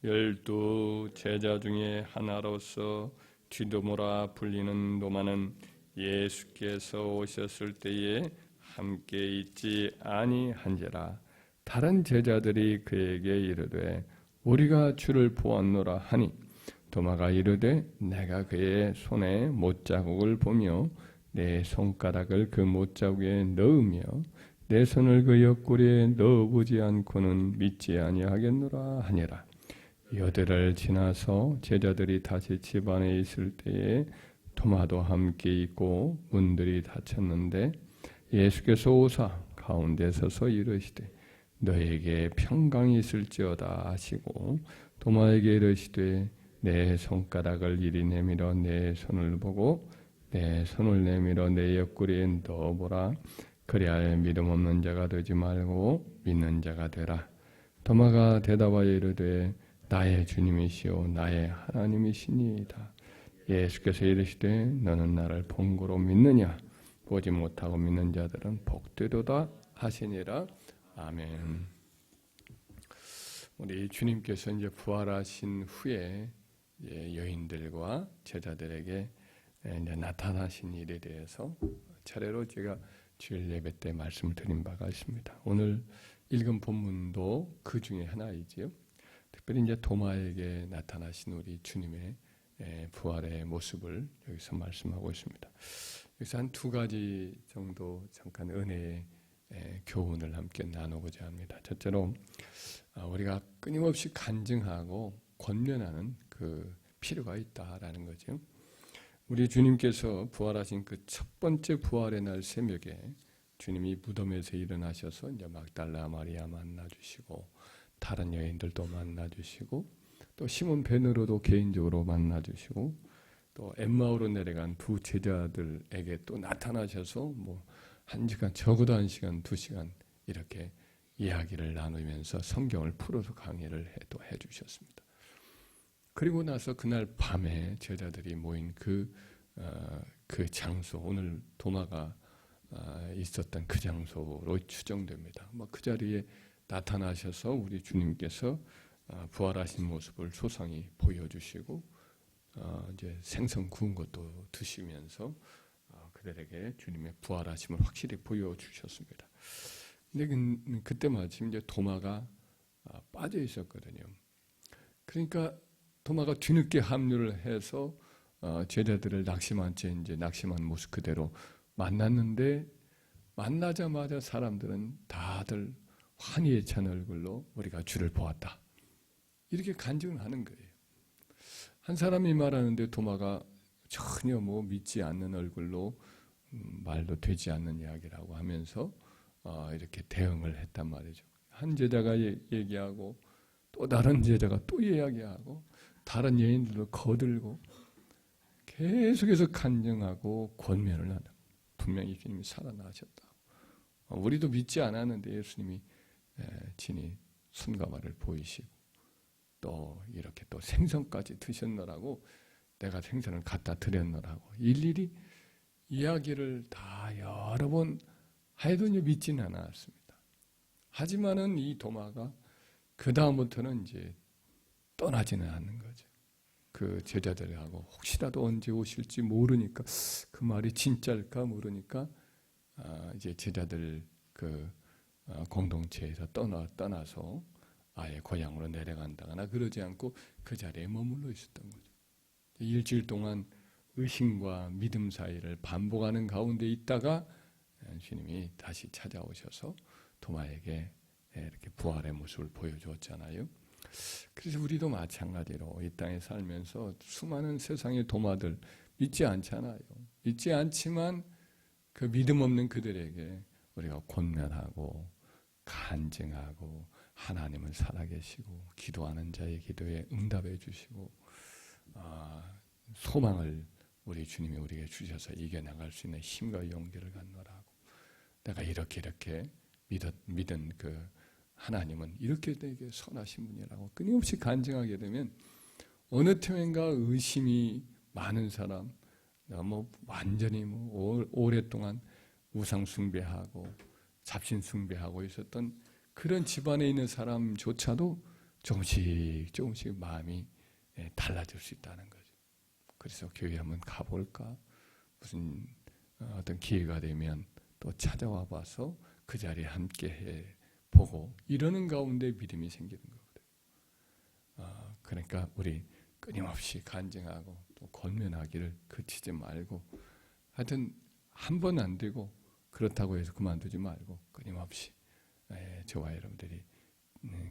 12 제자 중에 하나로서 디도모라 불리는 도마는 예수께서 오셨을 때에 함께 있지 아니한지라. 다른 제자들이 그에게 이르되 우리가 주를 보았노라 하니 도마가 이르되 내가 그의 손에 못자국을 보며 내 손가락을 그 못자국에 넣으며 내 손을 그 옆구리에 넣어보지 않고는 믿지 아니하겠노라 하니라. 여드를 지나서 제자들이 다시 집 안에 있을 때에 도마도 함께 있고 문들이 닫혔는데 예수께서 오사 가운데 서서 이르시되 너에게 평강이 있을지어다 하시고 도마에게 이르시되 내 손가락을 이리 내밀어 내 손을 보고 내 손을 내밀어 내 옆구리에 넣어보라. 그리하여 믿음 없는 자가 되지 말고 믿는 자가 되라. 도마가 대답하여 이르되 나의 주님이시오 나의 하나님이시니이다. 예수께서 이르시되 너는 나를 본고로 믿느냐? 보지 못하고 믿는 자들은 복되도다 하시니라. 아멘. 우리 주님께서 이제 부활하신 후에 여인들과 제자들에게 이제 나타나신 일에 대해서 차례로 제가 주일 예배 때 말씀을 드린 바가 있습니다. 오늘 읽은 본문도 그 중에 하나이지요. 특별히 이제 도마에게 나타나신 우리 주님의 부활의 모습을 여기서 말씀하고 있습니다. 여기서 한 두 가지 정도 잠깐 은혜의 교훈을 함께 나누고자 합니다. 첫째로 우리가 끊임없이 간증하고 권면하는 그 필요가 있다라는 거죠. 우리 주님께서 부활하신 그 첫 번째 부활의 날 새벽에 주님이 무덤에서 일어나셔서 이제 막달라 마리아 만나주시고 다른 여인들도 만나주시고 또 시몬 베드로도 개인적으로 만나주시고 또 엠마오로 내려간 두 제자들에게 또 나타나셔서 뭐 1시간 적어도 1시간 2시간 이렇게 이야기를 나누면서 성경을 풀어서 강의를 또 해주셨습니다. 그리고 나서 그날 밤에 제자들이 모인 그 장소, 오늘 도마가 있었던 그 장소로 추정됩니다. 그 자리에 나타나셔서 우리 주님께서 부활하신 모습을 소상히 보여주시고 이제 생선 구운 것도 드시면서 그들에게 주님의 부활하심을 확실히 보여주셨습니다. 근데 그때 마침 이제 도마가 빠져 있었거든요. 그러니까 도마가 뒤늦게 합류를 해서 제자들을 낙심한 채 이제 낙심한 모습 그대로 만났는데 만나자마자 사람들은 다들 환희에 찬 얼굴로 우리가 주를 보았다. 이렇게 간증을 하는 거예요. 한 사람이 말하는데 도마가 전혀 믿지 않는 얼굴로 말도 되지 않는 이야기라고 하면서 이렇게 대응을 했단 말이죠. 한 제자가 얘기하고 또 다른 제자가 또 이야기하고 다른 여인들도 거들고 계속해서 간증하고 권면을 한다. 분명히 주님이 살아나셨다. 우리도 믿지 않았는데 예수님이 친히 손과 발을 보이시고 또 이렇게 또 생선까지 드셨노라고 내가 생선을 갖다 드렸노라고 일일이 이야기를 다 여러 번 해도 믿지는 않았습니다. 하지만은 이 도마가 그 다음부터는 이제 떠나지는 않는 거죠. 그 제자들하고 혹시라도 언제 오실지 모르니까 그 말이 진짜일까 모르니까 이제 제자들 그 공동체에서 떠나서 아예 고향으로 내려간다거나 그러지 않고 그 자리에 머물러 있었던 거죠. 일주일 동안 의심과 믿음 사이를 반복하는 가운데 있다가 주님이 다시 찾아오셔서 도마에게 이렇게 부활의 모습을 보여주었잖아요. 그래서 우리도 마찬가지로 이 땅에 살면서 수많은 세상의 도마들 믿지 않잖아요. 믿지 않지만 그 믿음 없는 그들에게 우리가 권면하고 간증하고 하나님은 살아계시고 기도하는 자의 기도에 응답해 주시고 소망을 우리 주님이 우리에게 주셔서 이겨나갈 수 있는 힘과 용기를 갖노라고 내가 이렇게 믿은 그 하나님은 이렇게 되게 선하신 분이라고 끊임없이 간증하게 되면 어느 틈엔가 의심이 많은 사람, 완전히 오랫동안 우상 숭배하고 잡신 숭배하고 있었던 그런 집안에 있는 사람조차도 조금씩 마음이 달라질 수 있다는 거죠. 그래서 교회 한번 가볼까? 무슨 어떤 기회가 되면 또 찾아와 봐서 그 자리에 함께 해 보고 이러는 가운데 믿음이 생기는 거거든요. 그러니까 우리 끊임없이 간증하고 또 권면하기를 그치지 말고 하여튼 한 번 안 되고 그렇다고 해서 그만두지 말고 끊임없이 저와 여러분들이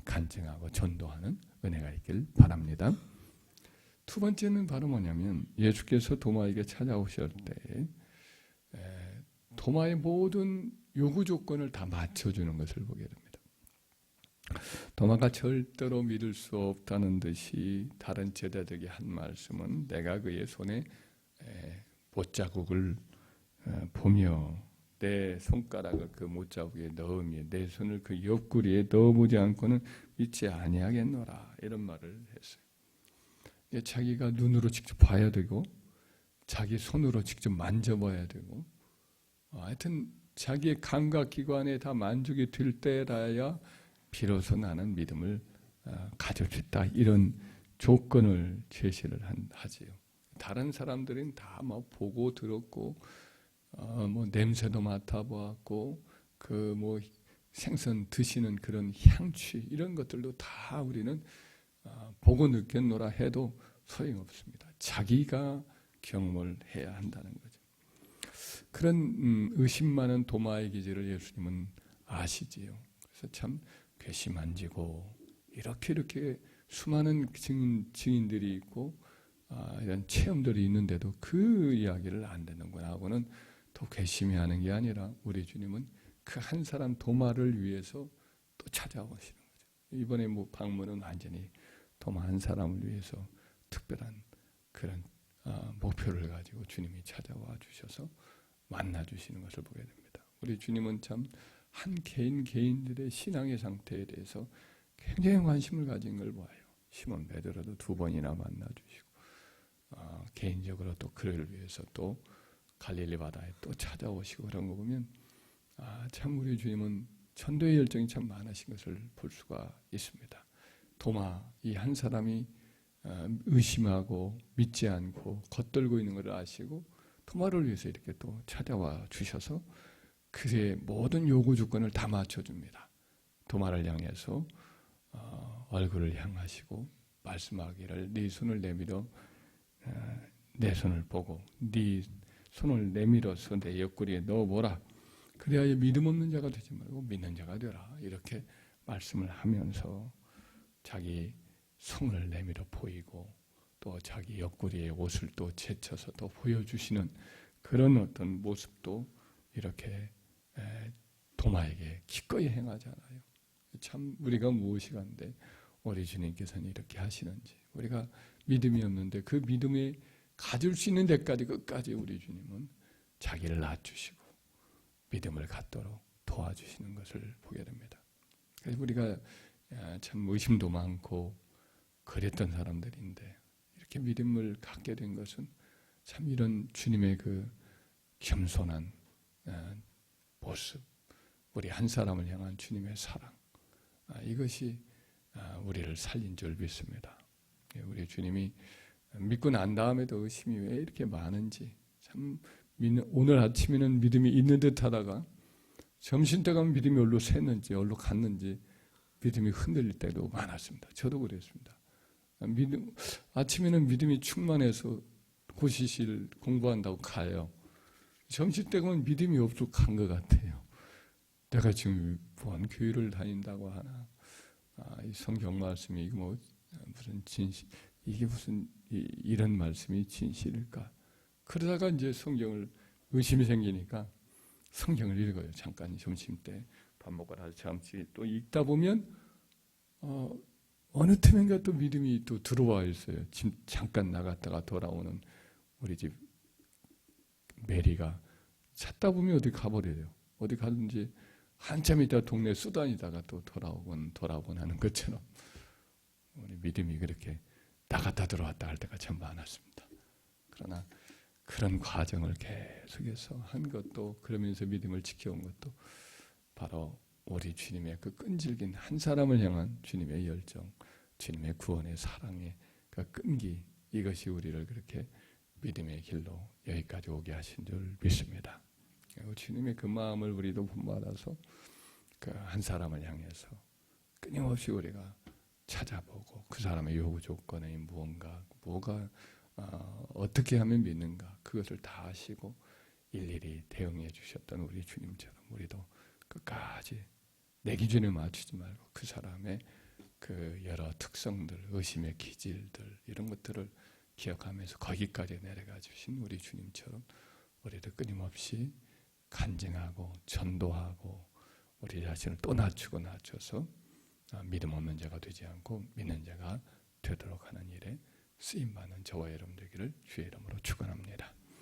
간증하고 전도하는 은혜가 있길 바랍니다. 두 번째는 바로 뭐냐면 예수께서 도마에게 찾아오실 때 도마의 모든 요구 조건을 다 맞춰주는 것을 보게 됩니다. 도마가 절대로 믿을 수 없다는 듯이 다른 제자들에게 한 말씀은 내가 그의 손에 못자국을 보며 내 손가락을 그 못자국에 넣으며 내 손을 그 옆구리에 넣어보지 않고는 믿지 아니하겠노라 이런 말을 했어요. 자기가 눈으로 직접 봐야 되고 자기 손으로 직접 만져봐야 되고 하여튼 자기의 감각기관에 다 만족이 될 때라야 비로소 나는 믿음을 가질 수 있다 이런 조건을 제시를 하지요. 다른 사람들은 다 뭐 보고 들었고 뭐 냄새도 맡아보았고 그 뭐 생선 드시는 그런 향취 이런 것들도 다 우리는 보고 느꼈노라 해도 소용없습니다. 자기가 경험을 해야 한다는 거죠. 그런 의심 많은 도마의 기질을 예수님은 아시지요. 그래서 참 괘씸한지고 이렇게 수많은 증인들이 있고 이런 체험들이 있는데도 그 이야기를 안 듣는구나 하고는 더 괘씸해하는 게 아니라 우리 주님은 그 한 사람 도마를 위해서 또 찾아오시는 거죠. 이번에 뭐 방문은 완전히 도마 한 사람을 위해서 특별한 그런 목표를 가지고 주님이 찾아와 주셔서 만나 주시는 것을 보게 됩니다. 우리 주님은 참 한 개인들의 신앙의 상태에 대해서 굉장히 관심을 가진 걸 보아요. 시몬 베드로도 2번이나 만나 주시고 개인적으로 또 그를 위해서 또 갈릴리 바다에 또 찾아오시고 그런 거 보면 참 우리 주님은 전도의 열정이 참 많으신 것을 볼 수가 있습니다. 도마 이 한 사람이 의심하고 믿지 않고 겉돌고 있는 것을 아시고 도마를 위해서 이렇게 또 찾아와 주셔서 그의 모든 요구 조건을 다 맞춰줍니다. 도마를 향해서 얼굴을 향하시고 말씀하기를 네 손을 내밀어 내 손을 보고 네 손을 내밀어서 내 옆구리에 넣어보라. 그래야 믿음 없는 자가 되지 말고 믿는 자가 되라. 이렇게 말씀을 하면서 자기 손을 내밀어 보이고 또 자기 옆구리에 옷을 또 제쳐서 또 보여주시는 그런 어떤 모습도 이렇게 도마에게 기꺼이 행하잖아요. 참 우리가 무엇이 간데 우리 주님께서는 이렇게 하시는지 우리가 믿음이 없는데 그 믿음이 가질 수 있는 데까지 끝까지 우리 주님은 자기를 낮추시고 믿음을 갖도록 도와주시는 것을 보게 됩니다. 그래서 우리가 참 의심도 많고 그랬던 사람들인데 이렇게 믿음을 갖게 된 것은 참 이런 주님의 그 겸손한 모습, 우리 한 사람을 향한 주님의 사랑, 이것이 우리를 살린 줄 믿습니다. 우리 주님이 믿고 난 다음에도 의심이 왜 이렇게 많은지 참 오늘 아침에는 믿음이 있는 듯 하다가 점심때 가면 믿음이 어디로 샜는지 어디로 갔는지 믿음이 흔들릴 때도 많았습니다. 저도 그랬습니다. 아침에는 믿음이 충만해서 고시실 공부한다고 가요. 점심때 가면 믿음이 없어 간 것 같아요. 내가 지금 뭔 교회를 다닌다고 하나? 이 성경 말씀이 이거 뭐 무슨 진실, 이게 무슨 이런 말씀이 진실일까? 그러다가 이제 성경을 의심이 생기니까 성경을 읽어요. 잠깐 점심 때 밥 먹고 나서 잠시 또 읽다 보면 어느 틈인가 또 믿음이 또 들어와 있어요. 잠깐 나갔다가 돌아오는 우리 집 메리가 찾다 보면 어디 가버려요. 어디 가든지 한참 있다 동네 수다니다가 또 돌아오곤 하는 것처럼 우리 믿음이 그렇게 나갔다 들어왔다 할 때가 참 많았습니다. 그러나 그런 과정을 계속해서 한 것도 그러면서 믿음을 지켜온 것도 바로 우리 주님의 그 끈질긴 한 사람을 향한 주님의 열정, 주님의 구원의 사랑의 그 끈기, 이것이 우리를 그렇게 믿음의 길로 여기까지 오게 하신 줄 믿습니다. 주님의 그 마음을 우리도 본받아서 그 한 사람을 향해서 끊임없이 우리가 찾아보고 그 사람의 요구 조건이 뭐가 어떻게 하면 믿는가, 그것을 다 아시고 일일이 대응해 주셨던 우리 주님처럼 우리도 끝까지 내 기준에 맞추지 말고 그 사람의 그 여러 특성들, 의심의 기질들, 이런 것들을 기억하면서 거기까지 내려가 주신 우리 주님처럼 우리도 끊임없이 간증하고 전도하고 우리 자신을 또 낮춰서 믿음 없는 자가 되지 않고 믿는 자가 되도록 하는 일에 쓰임받는 저와 여러분 되기를 주의 이름으로 축원합니다.